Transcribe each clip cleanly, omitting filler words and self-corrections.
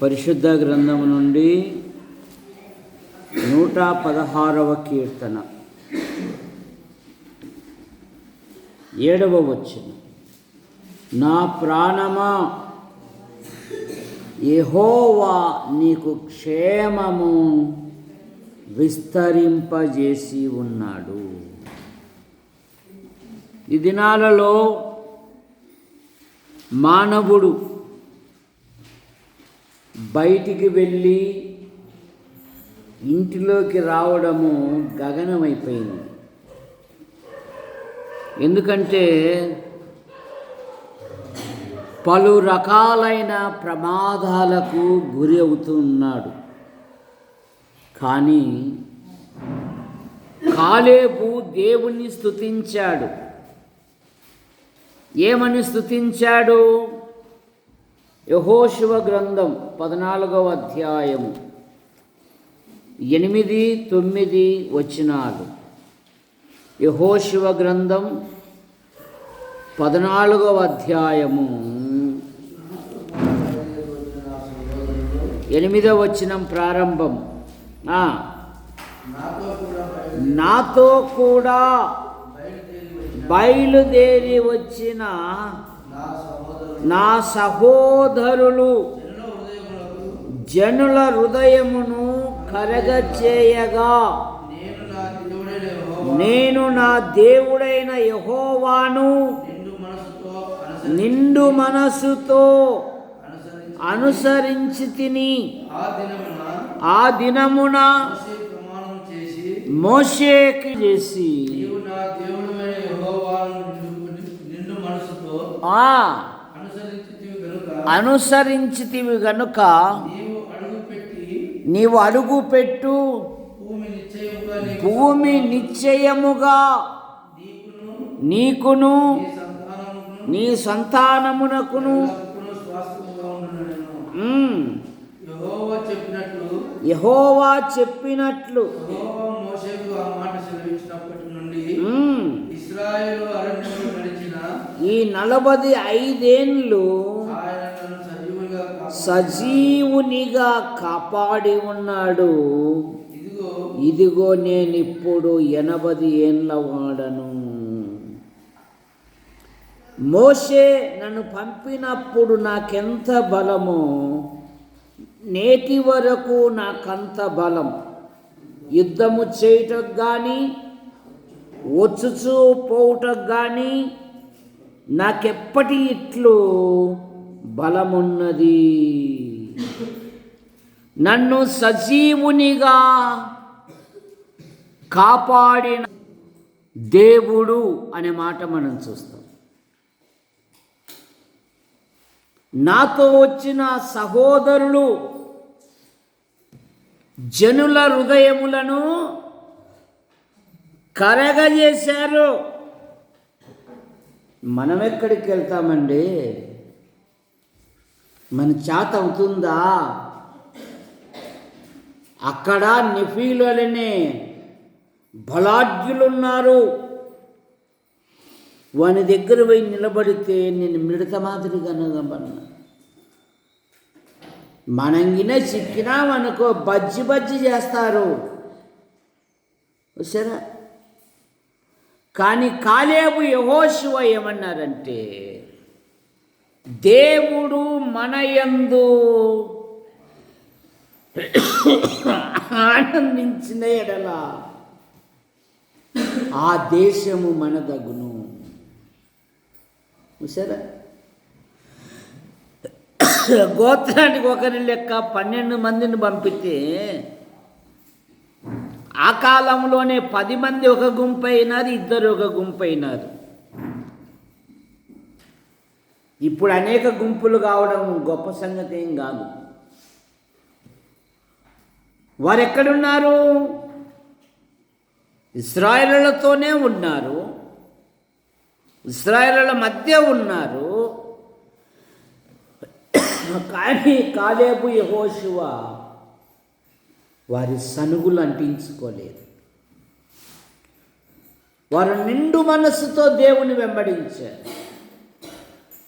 పరిశుద్ధ గ్రంథము నుండి 116వ కీర్తన 7వ వచనం. నా ప్రాణమా, యెహోవా నీకు క్షేమము విస్తరింపజేసి ఉన్నాడు. ఈ దినాలలో మానవుడు బయటికి వెళ్ళి ఇంటిలోకి రావడము గగనమైపోయింది. ఎందుకంటే పలు రకాలైన ప్రమాదాలకు గురి అవుతున్నాడు. కానీ కాలేబు దేవుణ్ణి స్తుతించాడు. ఏమని స్తుతించాడు? యెహోషువ గ్రంథం 14వ అధ్యాయము 8, 9 వచనాలు. యెహోషువ గ్రంథం 14వ అధ్యాయము 8వ వచనం ప్రారంభం. నాతో కూడా బయలుదేరి వచ్చిన నా సహోదరులు జనుల హృదయమును కరగచేయగా నేను నా దేవుడైన యెహోవాను నిండు మనసుతో అనుసరించితిని. ఆ దినమున మోషేకి చేసి అనుసరించితివి గనుక నీవు అడుగుపెట్టు భూమి నిశ్చయముగా నీకును నీ సంతానమునకును యెహోవా చెప్పినట్లు ఈ 45 ఏండ్లు సజీవునిగా కాపాడి ఉన్నాడు. ఇదిగో నేనిప్పుడు 80 ఏండ్ల వాడను. మోషే నన్ను పంపినప్పుడు నాకెంత బలమో నేటి వరకు నాకంత బలం. యుద్ధము చేయటం కానీ వచ్చుచూ పోవుటకు కానీ నాకెప్పటి ఇట్లు బలమున్నది. నన్ను సజీవునిగా కాపాడిన దేవుడు అనే మాట మనం చూస్తాం. నాతో వచ్చిన సహోదరులు జనుల హృదయములను కరగజేశారు. మనం ఎక్కడికి వెళ్తామండి? మన చేత అవుతుందా? అక్కడ నెఫీలులనే బలాఢ్యులున్నారు. వాని దగ్గర పోయి నిలబడితే నేను మిడత మాదిరిగా కనబడినా. మనంగిన చిక్కినామనుకో బజ్జి చేస్తారు సరే. కానీ కాలేబు యెహోషువ ఏమన్నారంటే, దేవుడు మనయందు ఆనందించిన ఎడల ఆ దేశము మనదగును. సరే, గోత్రానికి ఒకరి లెక్క 12 మందిని పంపితే ఆ కాలంలోనే 10 మంది ఒక గుంపు అయినారు, 2 ఒక గుంపు అయినారు. ఇప్పుడు అనేక గుంపులు కావడం గొప్ప సంగతి ఏం కాదు. వారు ఎక్కడున్నారు? ఇశ్రాయేలులతోనే ఉన్నారు, ఇశ్రాయేలుల మధ్య ఉన్నారు. కానీ కాలేబు యెహోషువ వారి సనుగులు అంటించుకోలేదు. వారు నిండు మనస్సుతో దేవుని వెంబడించారు.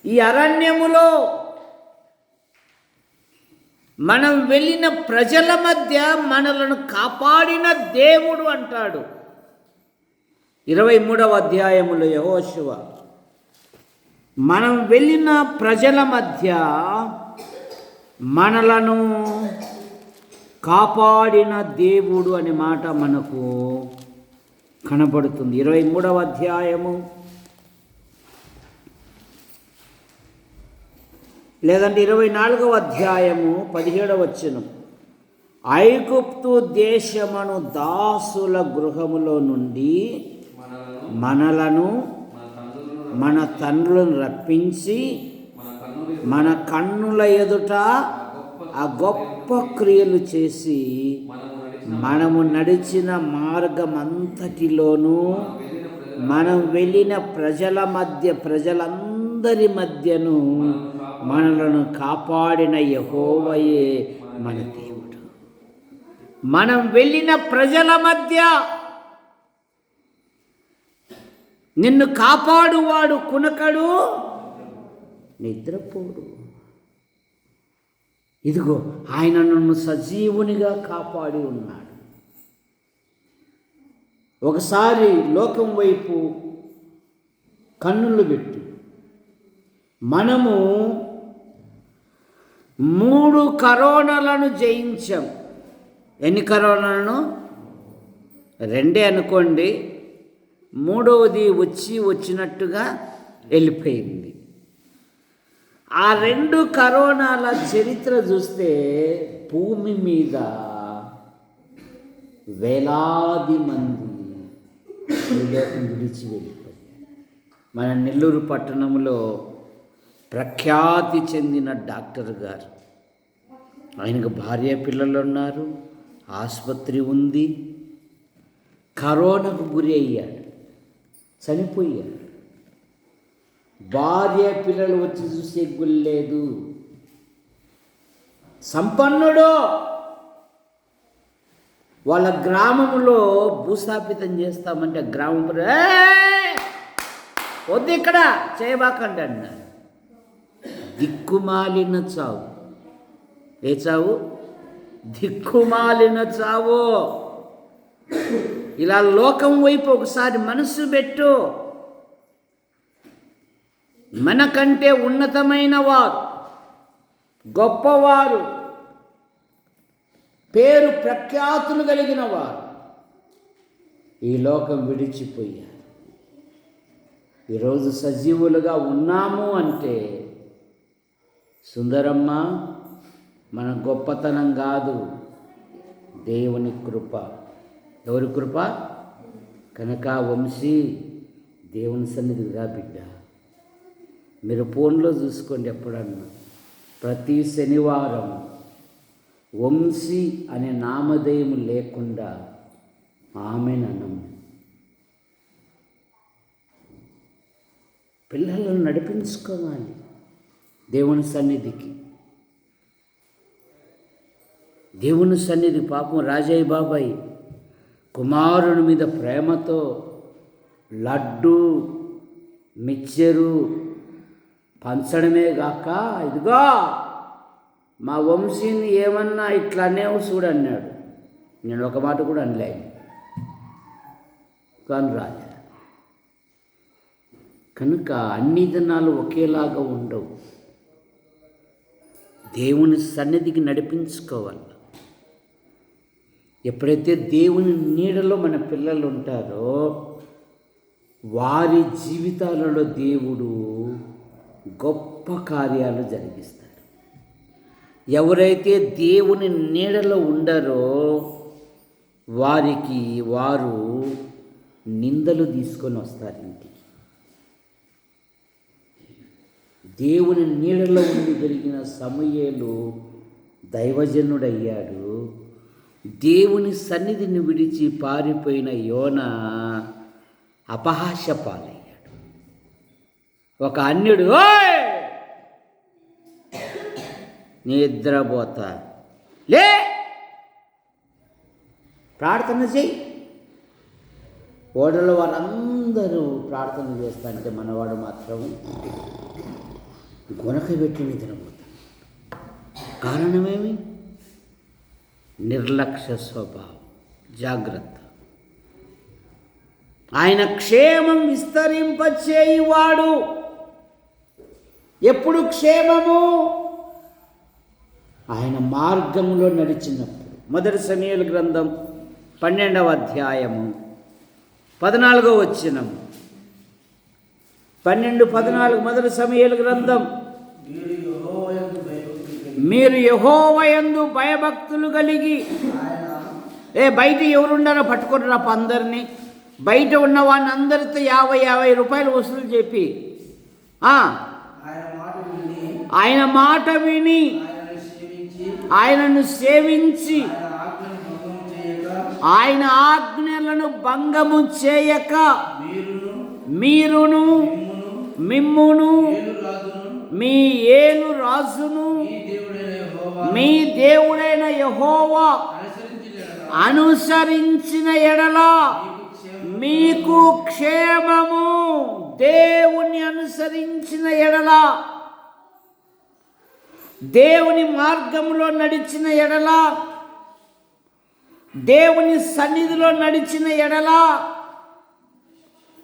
ఈ అరణ్యములో మనం వెళ్ళిన ప్రజల మధ్య మనలను కాపాడిన దేవుడు అంటాడు. 23వ అధ్యాయములో యెహోషువ, మనం వెళ్ళిన ప్రజల మధ్య మనలను కాపాడిన దేవుడు అనే మాట మనకు కనబడుతుంది. 23వ అధ్యాయము లేదంటే 24వ అధ్యాయము 17వ వచనం, ఐగుప్తు దేశమును దాసుల గృహములో నుండి మనలను మన తండ్రులను రప్పించి మన కన్నుల ఎదుట ఆ గొప్ప క్రియలు చేసి మనము నడిచిన మార్గమంతటిలోనూ మనం వెళ్ళిన ప్రజలందరి మధ్యను మనలను కాపాడిన యెహోవాయే మన దేవుడు. మనం వెళ్ళిన ప్రజల మధ్య నిన్ను కాపాడువాడు కునకడు, నిద్రపోడు. ఇదిగో ఆయన నన్ను సజీవునిగా కాపాడి ఉన్నాడు. ఒకసారి లోకం వైపు కన్నులు పెట్టి మనము 3 కరోనాలను జయించాం. ఎన్ని కరోనాలను? 2 అనుకోండి, 3వది వచ్చినట్టుగా వెళ్ళిపోయింది. ఆ 2 కరోనాల చరిత్ర చూస్తే భూమి మీద వేలాది మంది విడిచి వెళ్ళిపోయారు. మన నెల్లూరు పట్టణంలో ప్రఖ్యాతి చెందిన డాక్టర్ గారు, ఆయనకు భార్య పిల్లలు ఉన్నారు, ఆసుపత్రి ఉంది, కరోనాకు గురి అయ్యాడు, చనిపోయాడు. భార్య పిల్లలు వచ్చి చూసే గుల్లేదు. సంపన్నుడు వాళ్ళ గ్రామంలో భూస్థాపితం చేస్తామంటే గ్రామంలో వద్దు ఇక్కడ చేయబాకండి అన్నారు. దిక్కుమాలిన చావు. ఏ చావు? దిక్కుమాలిన చావు. ఇలా లోకం వైపు ఒకసారి మనసు పెట్టు. మనకంటే ఉన్నతమైన వారు, గొప్పవారు, పేరు ప్రఖ్యాతులు కలిగిన వారు ఈ లోకం విడిచిపోయారు. ఈరోజు సజీవులుగా ఉన్నాము అంటే సుందరమ్మ మన గొప్పతనం కాదు, దేవుని కృప. ఎవరి కృప? కనక వంశీ దేవుని సన్నిధిగా బిడ్డ. మీరు ఫోన్లో చూసుకోండి, ఎప్పుడన్నా ప్రతి శనివారం వంశీ అనే నామధేయం లేకుండా ఆమెనను. పిల్లలను నడిపించుకోవాలి దేవుని సన్నిధికి. దేవుని సన్నిధి పాపం రాజయ్య బాబాయ్ కుమారుని మీద ప్రేమతో లడ్డు మిక్చరు పంచడమే గాక, ఇదిగో మా వంశీని ఏమన్నా ఇట్లా అనేవు చూడన్నాడు. నేను ఒక మాట కూడా అనలే, కానీ రాలే. కనుక అన్ని దినాలు ఒకేలాగా ఉండవు. దేవుని సన్నిధికి నడిపించుకోవాలి. ఎప్పుడైతే దేవుని నీడలో మన పిల్లలు ఉంటారో వారి జీవితాలలో దేవుడు గొప్ప కార్యాలు జరిగిస్తాడు. ఎవరైతే దేవుని నీడలో ఉండరో వారు నిందలు తీసుకొని వస్తారు ఇంటికి. దేవుని నీడలో ఉండి జరిగిన సమూయేలు దైవజనుడయ్యాడు. దేవుని సన్నిధిని విడిచి పారిపోయిన యోనా అపహాస్య పాలయ్యాడు. ఒక అన్యుడు నిద్రపోతా లే ప్రార్థన చెయ్యి. ఓడలో వాళ్ళందరూ ప్రార్థన చేస్తాంటే మనవాడు మాత్రం గొనక పెట్టి నిద్రపోతాడు. కారణమేమి? నిర్లక్ష్య స్వభావం. జాగ్రత్త. ఆయన క్షేమం విస్తరింపచేయువాడు. ఎప్పుడు క్షేమము? ఆయన మార్గంలో నడిచినప్పుడు. మొదటి సమూయేలు గ్రంథం 12వ అధ్యాయము 14వ వచనం. 12:14 మొదటి సమూయేలు గ్రంథం. మీరు యెహోవా యందు భయభక్తులు కలిగి. బయట ఎవరుండారో పట్టుకుని రా అందరినీ. బయట ఉన్న వాడిని అందరితో 50 రూపాయలు వసూలు చెప్పి ఆయన మాట విని ఆయనను సేవించి ఆయన ఆజ్ఞలను భంగము చేయక మీరును మిమ్మును మీ ఏలు రాజును మీ దేవుడైన యెహోవా అనుసరించిన ఎడల మీకు క్షేమము. దేవుని అనుసరించిన ఎడల, దేవుని మార్గంలో నడిచిన ఎడల, దేవుని సన్నిధిలో నడిచిన ఎడల.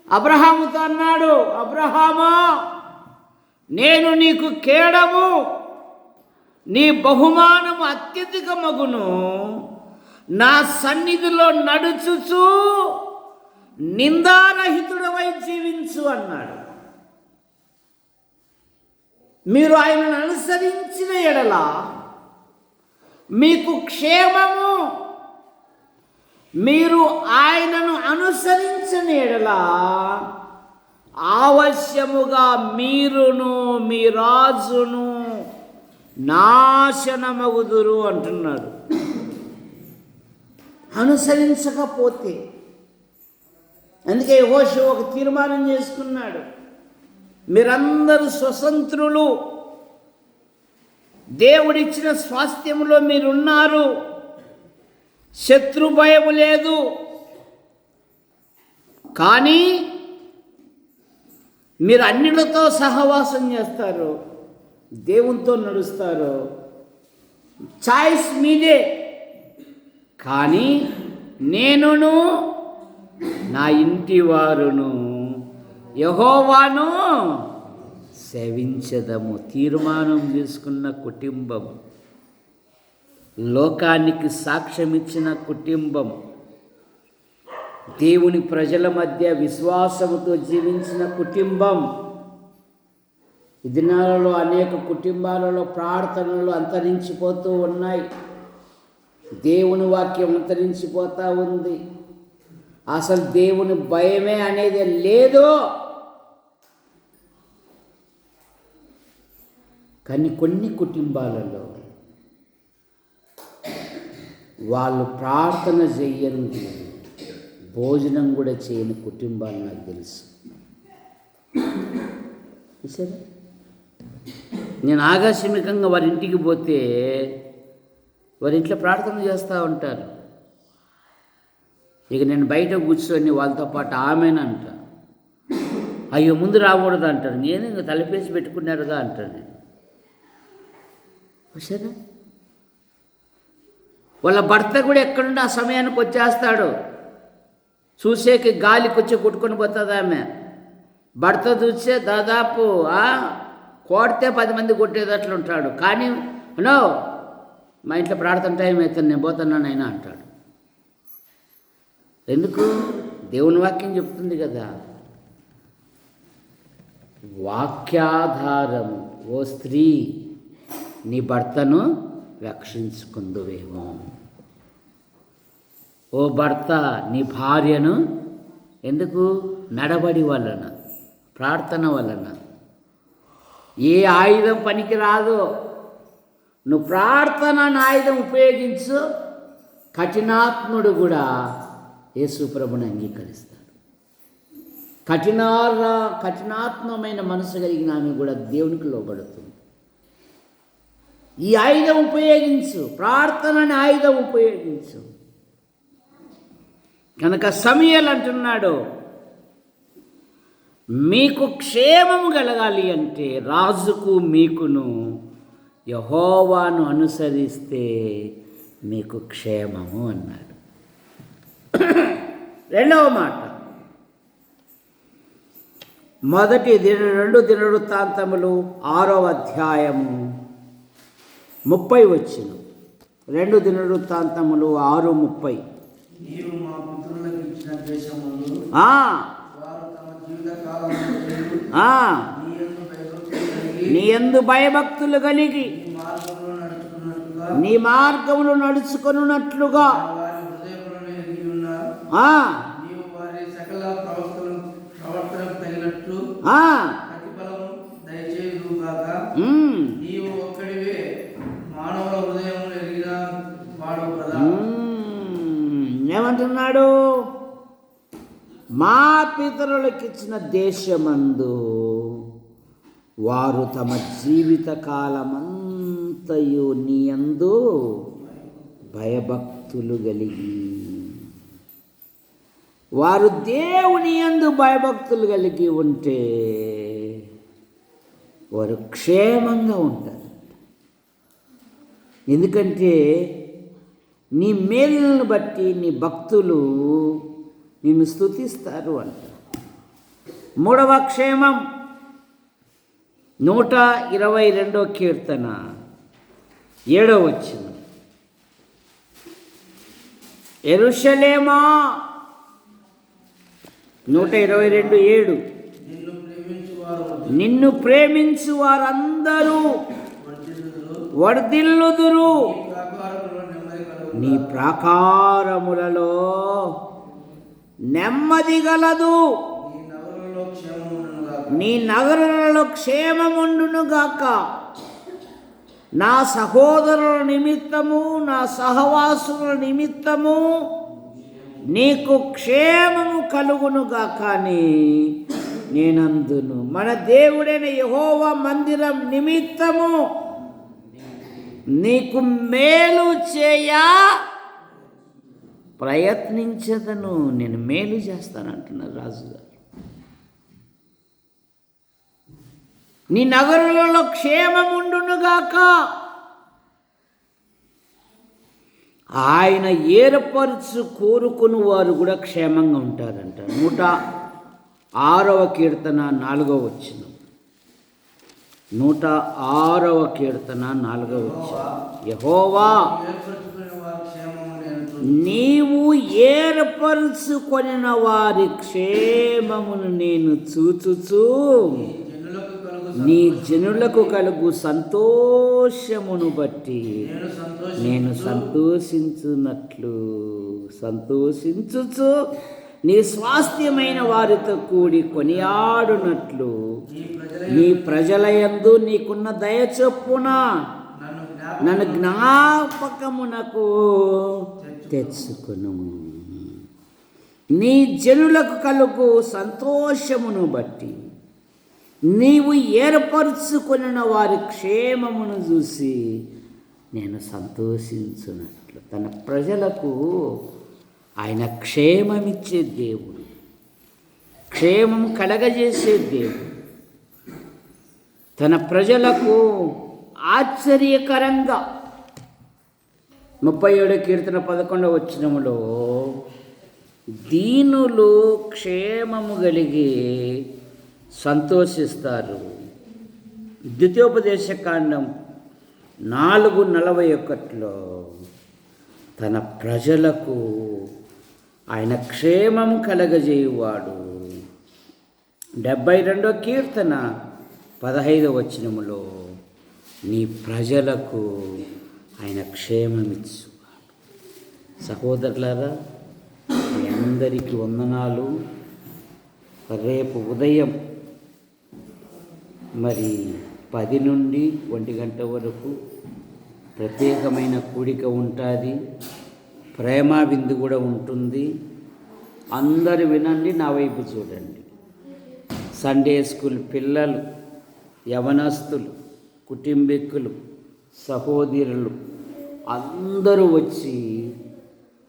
అబ్రహాముతో అన్నాడు, అబ్రహామా, నేను నీకు కేడము, నీ బహుమానము అత్యధికమగును. నా సన్నిధిలో నడుచుచు నిందారహితుడవై జీవించు అన్నాడు. మీరు ఆయనను అనుసరించిన ఎడల మీకు క్షేమము. మీరు ఆయనను అనుసరించిన ఎడల అవశ్యముగా మీరును మీ రాజును నాశనమగుదురు అంటున్నాడు. అనుసరించకపోతే, అందుకే యెహోషువ ఒక తీర్మానం చేసుకున్నాడు, మీరందరూ స్వతంత్రులు, దేవుడిచ్చిన స్వాస్థ్యంలో మీరున్నారు, శత్రు భయం లేదు. కానీ మీరు అన్నిటితో సహవాసం చేస్తారు, దేవునితో నడుస్తారు, చాయిస్ మీదే. కానీ నేనును నా ఇంటి వారును యెహోవాను సేవించదము. తీర్మానం చేసుకున్న కుటుంబం, లోకానికి సాక్ష్యమిచ్చిన కుటుంబం, దేవుని ప్రజల మధ్య విశ్వాసముతో జీవించిన కుటుంబం. ఈ దినాలలో అనేక కుటుంబాలలో ప్రార్థనలు అంతరించిపోతూ ఉన్నాయి. దేవుని వాక్యం అంతరించిపోతూ ఉంది. అసలు దేవుని భయమే అనేది లేదు. కానీ కొన్ని కుటుంబాలలో వాళ్ళు ప్రార్థన చెయ్యని, భోజనం కూడా చేయని కుటుంబాలు నాకు తెలుసు. సరే, నేను ఆకస్మికంగా వారి ఇంటికి పోతే వారి ఇంట్లో ప్రార్థన చేస్తూ ఉంటారు. ఇక నేను బయట కూర్చొని వాళ్ళతో పాటు ఆమెనంట, అయ్యో ముందు రాకూడదు అంటారు. నేను ఇంకా తలపేసి పెట్టుకున్నారుగా అంటాను నేను. సరే, వాళ్ళ భర్త కూడా ఎక్కడుండి ఆ సమయానికి వచ్చేస్తాడు. చూసేకి గాలికి వచ్చి కొట్టుకొని పోతుంది ఆమె. భర్త చూసే దాదాపు కొడితే 10 మంది కొట్టేటట్లు ఉంటాడు. కానీ నో, మా ఇంట్లో ప్రార్థన టైం అవుతుంది, నేను పోతున్నాను అయినా అంటాడు. ఎందుకు? దేవుని వాక్యం చెప్తుంది కదా. వాక్యాధారము. ఓ స్త్రీ, నీ భర్తను రక్షించుకుందువేమో. ఓ భర్త, నీ భార్యను ఎందుకు? నడబడి వలన, ప్రార్థన వలన. ఏ ఆయుధం పనికి రాదు. నువ్వు ప్రార్థన ఆయుధం ఉపయోగించు. కఠినాత్ముడు కూడా యేసు ప్రభుని అంగీకరిస్తాడు. కఠినాత్మమైన మనసు కలిగిన ఆమె కూడా దేవునికి లోబడుతుంది. ఈ ఆయుధం ఉపయోగించు, ప్రార్థనని ఆయుధం ఉపయోగించు. కనుక సమూయేలు అంటున్నాడు, మీకు క్షేమము కలగాలి అంటే రాజుకు మీకును యెహోవాను అనుసరిస్తే మీకు క్షేమము అన్నాడు. రెండవ మాట, మొదటి 2 దినవృత్తాంతములు 6వ అధ్యాయము 30 వచనం. 2 దినవృత్తాంతములు 6:30. నీవు మా పితరులకు ఇచ్చిన దేశములో వారు తమ జీవితకాలమంతయు నీ యందు భయభక్తులు కలిగి నీ మార్గములు నడుచుకొనున్నట్లుగా నీవు వారి సకల ప్రవర్తనకు తగినట్లు ప్రతిఫలము దయచేయుదుగాక. నీవు ఒక్కడివే మానవుల హృదయము ఎరిగిన వాడవు కదా. ఏమంటున్నాడు? మా పితరులకిచ్చిన దేశమందు వారు తమ జీవిత కాలమంతయు నీ యందు భయభక్తులు కలిగి, వారు దేవుని యందు భయభక్తులు కలిగి ఉంటే వారు క్షేమంగా ఉంటారు. ఎందుకంటే నీ మేలును బట్టి నీ భక్తులు నిన్ను స్తుతిస్తారు అంట. 3వ క్షేమం 122వ కీర్తన 7వ వచనం. యెరూషలేమా 122:7 నిన్ను ప్రేమించు వారందరూ వర్ధిల్లుదురు, నీ ప్రాకారములలో నెమ్మది గలదు, నీ నగరులలో క్షేమముండునుగాక. నా సహోదరుల నిమిత్తము నా సహవాసుల నిమిత్తము నీకు క్షేమము కలుగునుగాక అని నేనందును. మన దేవుడైన యెహోవా మందిరం నిమిత్తము నీకు మేలు చేయ ప్రయత్నించదను. నేను మేలు చేస్తానంటున్నారు రాజుగారు. నీ నగరులలో క్షేమముండునుగాక. ఆయన ఏర్పరచు కోరుకుని వారు కూడా క్షేమంగా ఉంటారంట. 106వ కీర్తన 4వ వచనం. 106వ కీర్తన 4వ వచనం. యెహోవా నీవు ఏర్పరచుకొనిన వారి క్షేమమును నేను చూచుచు నీ జనులకు కలుగు సంతోషమును బట్టి నేను సంతోషించుచు నీ స్వాస్థ్యమైన వారితో కూడి కొనియాడునట్లు నీ ప్రజల యందు నీకున్న దయ చొప్పున నన్ను జ్ఞాపకమునకు తెచ్చుకును. నీ జనులకు కలుగు సంతోషమును బట్టి నీవు ఏర్పరచుకొనిన వారి క్షేమమును చూసి నేను సంతోషించున్నట్లు. తన ప్రజలకు ఆయన క్షేమమిచ్చే దేవుడు, క్షేమం కలగజేసే దేవుడు. తన ప్రజలకు ఆశ్చర్యకరంగా 37వ కీర్తన 11వ వచనములో దీనులు క్షేమము కలిగి సంతోషిస్తారు. ద్వితీయోపదేశకాండం 4:41 తన ప్రజలకు ఆయన క్షేమము కలగజేయువాడు. 72వ కీర్తన 15వ వచనములో నీ ప్రజలకు ఆయన క్షేమమిచ్చువాడు. సహోదరులారా, మీ అందరికీ వందనాలు. రేపు ఉదయం 10 నుండి 1 గంట వరకు ప్రత్యేకమైన కూడిక ఉంటుంది. ప్రేమ విందు కూడా ఉంటుంది. అందరు వినండి, నా వైపు చూడండి. సండే స్కూల్ పిల్లలు, యవనస్తులు, కుటుంబీకులు, సహోదరులు అందరూ వచ్చి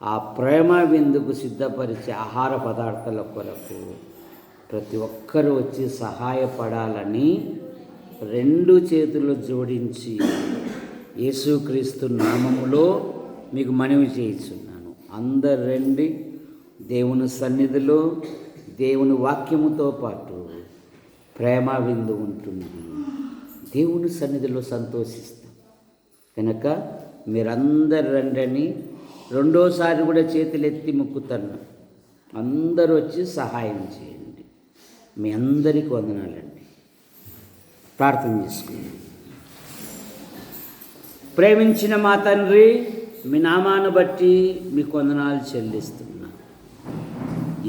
ఆ ప్రేమ విందుకు సిద్ధపరిచే ఆహార పదార్థాల కొరకు ప్రతి ఒక్కరూ వచ్చి సహాయపడాలని 2 చేతులు జోడించి యేసుక్రీస్తు నామములో మీకు మనవి చేయిస్తున్నాను. అందరు రండి. దేవుని సన్నిధిలో దేవుని వాక్యముతో పాటు ప్రేమ విందు ఉంటుంది. దేవుని సన్నిధిలో సంతోషిస్తాం కనుక మీరందరు రండని రెండోసారి కూడా చేతులెత్తి మొక్కుతున్నాం. అందరూ వచ్చి సహాయం చేయండి. మీ అందరికీ వందనాలండి. ప్రార్థన చేసుకుందాం. ప్రేమించిన మా తండ్రి, మీ నామాన్ని బట్టి మీకు వందనాలు చెల్లిస్తున్నా.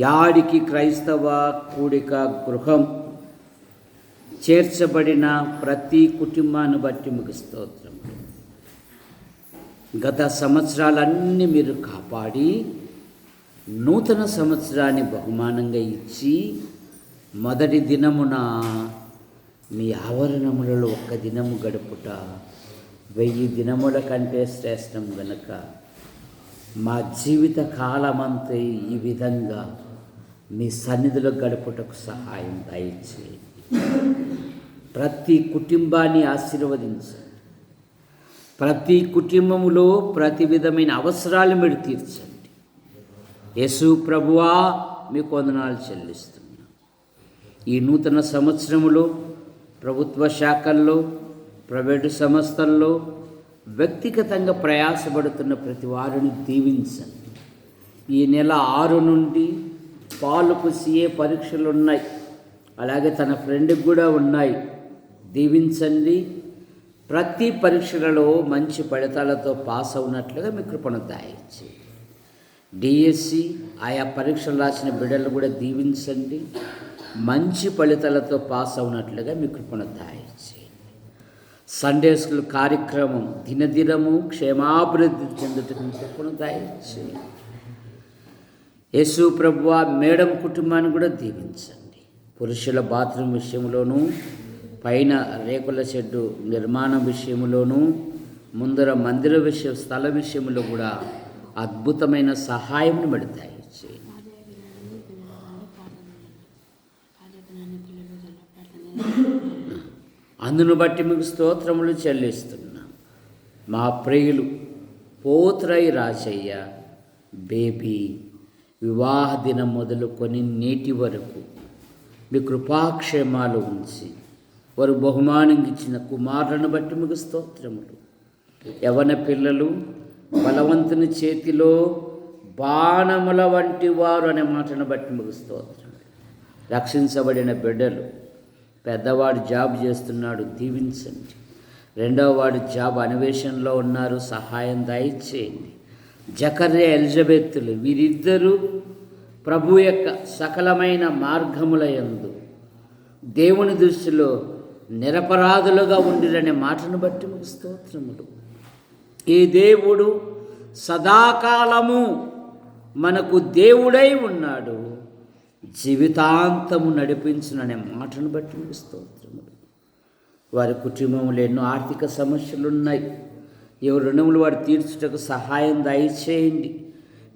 యాడికి క్రైస్తవ కూడిక గృహం చేర్చబడిన ప్రతి కుటుంబాన్ని బట్టి మీకు స్తోత్రం. గత సంవత్సరాలన్నీ మీరు కాపాడి నూతన సంవత్సరాన్ని బహుమానంగా ఇచ్చి మొదటి దినమున మీ ఆవరణములలో ఒక్క దినము గడుపుట 1000 దినముల కంటే శ్రేష్టం గనుక మా జీవిత కాలమంతా ఈ విధంగా మీ సన్నిధిలో గడుపుటకు సహాయం దయచేయండి. ప్రతి కుటుంబాన్ని ఆశీర్వదించండి. ప్రతి కుటుంబములో ప్రతి విధమైన అవసరాలు మీరు తీర్చండి. యేసు ప్రభువా, మీకు వందనాలు చెల్లిస్తున్నా. ఈ నూతన సంవత్సరములో ప్రభుత్వ శాఖల్లో, ప్రైవేటు సంస్థల్లో వ్యక్తిగతంగా ప్రయాసపడుతున్న ప్రతి వారిని దీవించండి. ఈ నెల 6 నుండి పాలుకు CA పరీక్షలు ఉన్నాయి. అలాగే తన ఫ్రెండ్కి కూడా ఉన్నాయి. దీవించండి. ప్రతి పరీక్షలలో మంచి ఫలితాలతో పాస్ అవునట్లుగా మీ కృపను దయచేయండి. DSC ఆయా పరీక్షలు రాసిన బిడ్డలు కూడా దీవించండి. మంచి ఫలితాలతో పాస్ అవునట్లుగా మీ కృపను దయచేయండి. సండే స్కూల్ కార్యక్రమం దినదినము క్షేమాభివృద్ధి చెందుటకు కృపను దయచేయండి. యేసు ప్రభువా, మేడం కుటుంబాన్ని కూడా దీవించండి. పురుషుల బాత్రూమ్ విషయంలోనూ, పైన రేకుల షెడ్డు నిర్మాణం విషయంలోనూ, ముందర మందిర స్థల విషయంలో కూడా అద్భుతమైన సహాయం పెడతాయి. అందును బట్టి మీకు స్తోత్రములు చెల్లిస్తున్నాం. మా ప్రియులు పోత్రై రాజయ్య బేబీ వివాహ దినం మొదలుకొని నేటి వరకు మీ కృపాక్షేమాలు ఉంచి వారు బహుమానంగా ఇచ్చిన కుమారులను బట్టి మీకు స్తోత్రములు. యవన పిల్లలు బలవంతుని చేతిలో బాణముల వంటి వారు అనే మాటను బట్టి మీకు స్తోత్రములు. రక్షించబడిన బిడ్డలు, పెద్దవాడు జాబ్ చేస్తున్నాడు, దీవించండి. రెండవ వాడు జాబ్ అన్వేషణలో ఉన్నారు, సహాయం దయచేయండి. జకర్య ఎలిజబెత్తులు వీరిద్దరూ ప్రభు యొక్క సకలమైన మార్గముల యందు దేవుని దృష్టిలో నిరపరాధులుగా ఉండిరనే మాటను బట్టి మీకు స్తోత్రములు. ఈ దేవుడు సదాకాలము మనకు దేవుడై ఉన్నాడు, జీవితాంతము నడిపించుననే మాటను బట్టి మీకు స్తోత్రములు. వారి కుటుంబంలో ఎన్నో ఆర్థిక సమస్యలు ఉన్నాయి. ఎవరి రుణములు వారు తీర్చుటకు సహాయం దయచేయండి.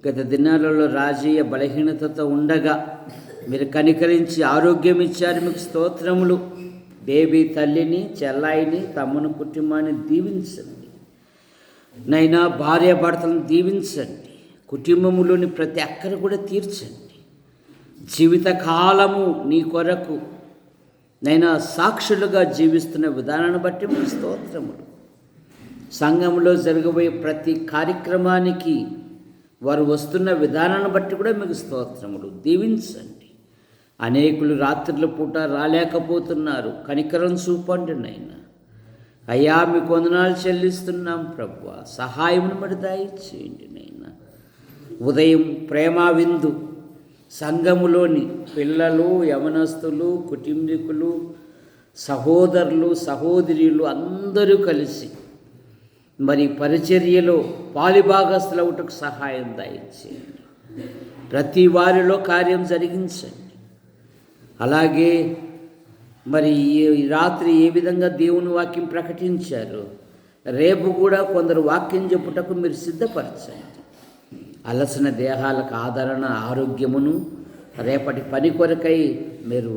గత దినాలలో రాజకీయ బలహీనతతో ఉండగా మీరు కనికరించి ఆరోగ్యం ఇచ్చారు, మీకు స్తోత్రములు. బేబీ తల్లిని, చెల్లాయిని, తమ్ముని కుటుంబాన్ని దీవించండి. నైనా భార్య భర్తలను దీవించండి. కుటుంబములోని ప్రతి అక్కర కూడా తీర్చండి. జీవితకాలము నీ కొరకు నైనా సాక్షులుగా జీవిస్తున్న విధానాన్ని బట్టి మీకు స్తోత్రములు. సంఘంలో జరగబోయే ప్రతి కార్యక్రమానికి వారు వస్తున్న విధానాన్ని బట్టి కూడా మీకు స్తోత్రములు. దీవించండి. అనేకులు రాత్రుల పూట రాలేకపోతున్నారు, కనికరం చూపండి నైనా. అయ్యా, మీకు వందనాలు చెల్లిస్తున్నాం ప్రభువా, సహాయమును మరి దయచేయండి నైనా. ఉదయం ప్రేమ విందు సంఘములోని పిల్లలు, యవనస్తులు, కుటుంబీకులు, సహోదరులు, సహోదరులు అందరూ కలిసి మరి పరిచర్యలో పాలిభాగస్తులవుటకు సహాయం దయచేయండి. ప్రతి వారిలో కార్యం జరిగించండి. అలాగే మరి ఈ రాత్రి ఏ విధంగా దేవుని వాక్యం ప్రకటించారు, రేపు కూడా కొందరు వాక్యం చెప్పుటకు మీరు సిద్ధపరచండి. అలసిన దేహాలకు ఆదరణ, ఆరోగ్యమును రేపటి పని కొరకై మీరు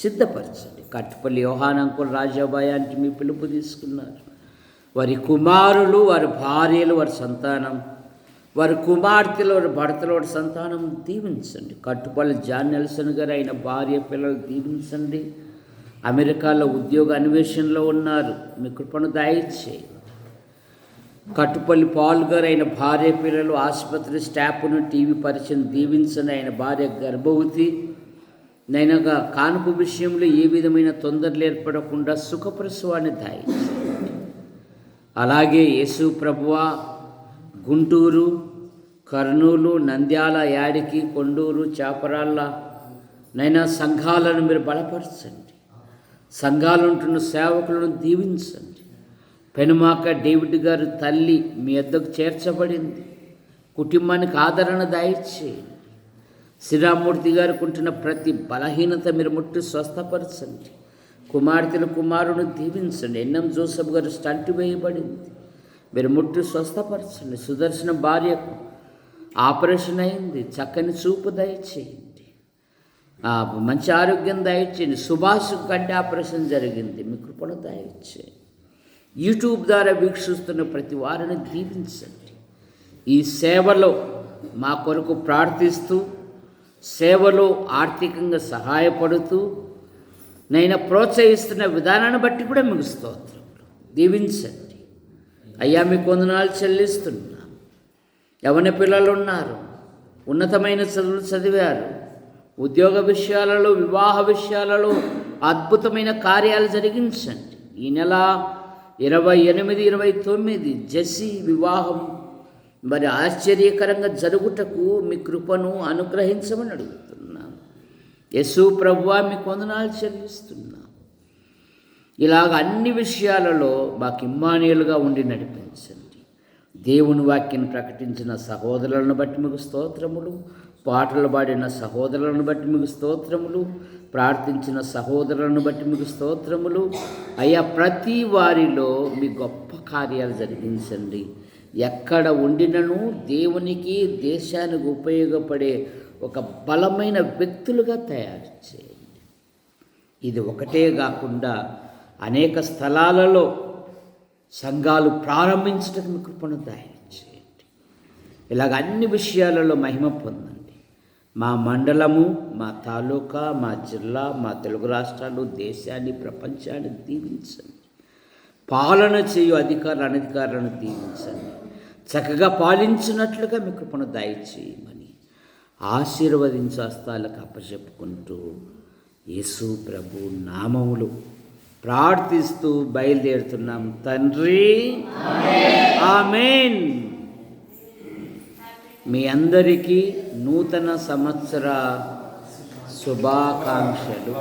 సిద్ధపరచండి. కట్టుపల్లి యోహాన్ అంకుల్ రాజాబాయ్ అంటే మీ పిలుపు తీసుకున్నారు. వారి కుమారులు, వారి భార్యలు, వారి సంతానం, వారి కుమార్తెలు, వారి భర్తలు, వారి సంతానం దీవించండి. కట్టుపల్లి జాన్ నెల్సన్ గారు అయిన భార్య పిల్లలు దీవించండి. అమెరికాలో ఉద్యోగ అన్వేషణలో ఉన్నారు, మీ కృపను దయచేయండి. కట్టుపల్లి పాల్ గారు అయిన భార్య పిల్లలు, ఆసుపత్రి స్టాఫ్ను, టీవీ పరిచయం దీవించండి. ఆయన భార్య గర్భవతి నైనా కానుపు విషయంలో ఏ విధమైన తొందరలు ఏర్పడకుండా సుఖప్రసవాన్ని దయచేయండి. అలాగే యేసు ప్రభువా గుంటూరు, కర్నూలు, నంద్యాల, యాడికి, కొండూరు, చాపరాళ్ళ నైనా సంఘాలను మీరు బలపరచండి. సంఘాలు ఉంటున్న సేవకులను దీవించండి. పెనుమాక డేవిడ్ గారు తల్లి మీ వద్దకు చేర్చబడింది, కుటుంబానికి ఆదరణ దయచేయండి. శ్రీరామూర్తి గారికి ఉంటున్న ప్రతి బలహీనత మీరు ముట్టి స్వస్థపరచండి. కుమార్తెలు, కుమారుని దీవించండి. ఎన్ఎం జోసఫ్ గారు స్టంట్ వేయబడింది, మీరు ముట్టి స్వస్థపరచండి. సుదర్శన భార్యకు ఆపరేషన్ అయింది, చక్కని చూపు దయచేయండి, మంచి ఆరోగ్యం దయచేయండి. సుభాష్ కంటి ఆపరేషన్ జరిగింది, మీ కృపను దయచేయండి. యూట్యూబ్ ద్వారా వీక్షిస్తున్న ప్రతి వారిని దీవించండి. ఈ సేవలో మా కొరకు ప్రార్థిస్తూ, సేవలో ఆర్థికంగా సహాయపడుతూ నైనా ప్రోత్సహిస్తున్న విధానాన్ని బట్టి కూడా మీకు స్తోత్రములు. దీవించండి అయ్యా, మీకు వందనాలు చెల్లిస్తున్నా. యవ్వన పిల్లలు ఉన్నారు, ఉన్నతమైన చదువులు చదివారు, ఉద్యోగ విషయాలలో, వివాహ విషయాలలో అద్భుతమైన కార్యాలు జరిగించండి. ఈ నెల 28, 29 జెస్సీ వివాహం మరి ఆశ్చర్యకరంగా జరుగుటకు మీ కృపను అనుగ్రహించమని అడుగుతున్నాను. యేసు ప్రభువా మీకు వందనాలు చెల్లిస్తున్నా. ఇలాగ అన్ని విషయాలలో మాకు ఇమ్మానుయేలుగా ఉండి నడిపించండి. దేవుని వాక్యాన్ని ప్రకటించిన సహోదరులను బట్టి మీకు స్తోత్రములు, పాటలు పాడిన సహోదరులను బట్టి మీకు స్తోత్రములు, ప్రార్థించిన సహోదరులను బట్టి మీకు స్తోత్రములు. అయ్యా, ప్రతి వారిలో మీ గొప్ప కార్యాలు జరిగించండి. ఎక్కడ ఉండినను దేవునికి, దేశానికి ఉపయోగపడే ఒక బలమైన వ్యక్తులుగా తయారు చేయండి. ఇది ఒకటే కాకుండా అనేక స్థలాలలో సంఘాలు ప్రారంభించడానికి మీ కృపను దయచేయండి. ఇలాగ అన్ని విషయాలలో మహిమ పొందండి. మా మండలము, మా తాలూకా, మా జిల్లా, మా తెలుగు రాష్ట్రాలు, దేశాన్ని, ప్రపంచాన్ని దీవించండి. పాలన చేయు అధికారులు, అనధికారులను దీవించండి. చక్కగా పాలించినట్లుగా మీ కృపను దయచేయమని ఆశీర్వదించు హస్తాలకు అప్పచెప్పుకుంటూ యేసు ప్రభు నామములు ప్రార్థిస్తూ బయలుదేరుతున్నాం తండ్రి. ఆమేన్. మీ అందరికీ నూతన సంవత్సర శుభాకాంక్షలు.